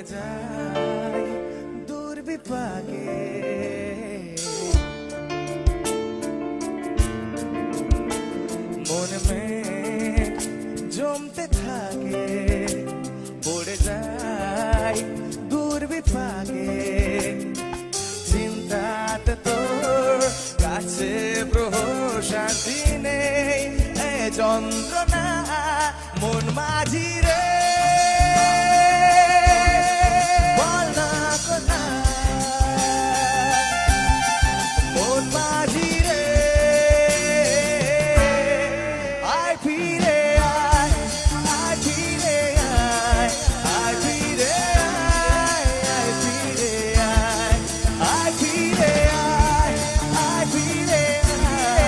পড়ে যাই দুর্বিপাকে মন মেঘ জমতে থাকে পড়ে যাই দুর্বিপাকে চিন্তাতে তোর কাছে প্রশান্তি নেই এ যন্ত্রণা মন মাঝি রে বল না কোনা মন মাঝি রে আয় ফিরে আয় আয় ফিরে আয় আয় ফিরে আয় আয় ফিরে আয় আয় ফিরে আয় আয় ফিরে আয়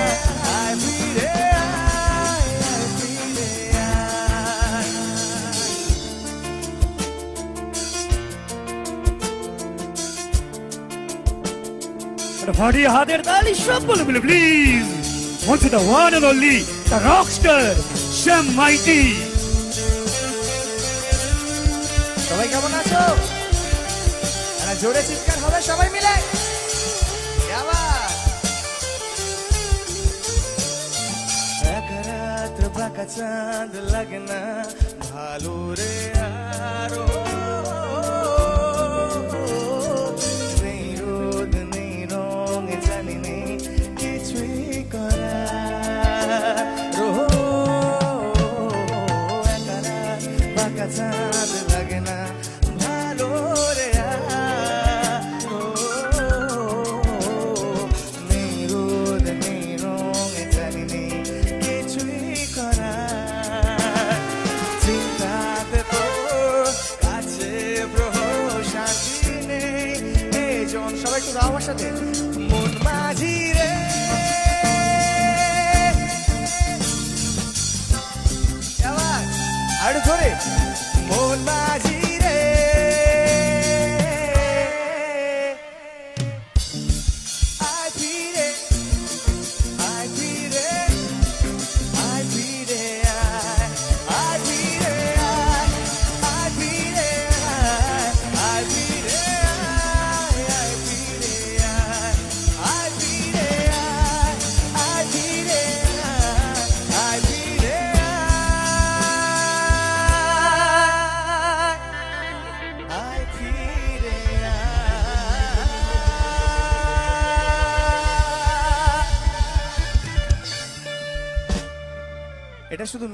আয় ফিরে আয় আয় ফিরে আয় ফাটিয়ে হাতের তালি সব বলে বলে please onto the one and only the rockstar Shyam Maity সবাই কেমন আছো জোরে চিৎকার হবে সবাই মিলে এক রাত বাঁকা চাঁদ লাগে না ভালো রে আরো নেই রোদ নেই রং জানি নেই কিছুই করার এক রাত বাঁকা চাঁদ লাগে না ভালো রে আরো নেই রোদ নেই রং জানি নেই কিছুই করার চিন্তাতে তোর কাছে প্রশান্তি নেই এই জন সবাই একটু গাও আমার সাথে মন মাঝি রে আরো জোরে মন মাঝি রে আয় ফিরে আয় ফিরে আয় ফিরে আয় আয় ফিরে আয় আয় ফিরে আয় আয় ফিরে আয় আয় ফিরে আয় আয় ফিরে আয় আয় ফিরে আয় আয় ফিরে আয় ফিরে এটা শুধু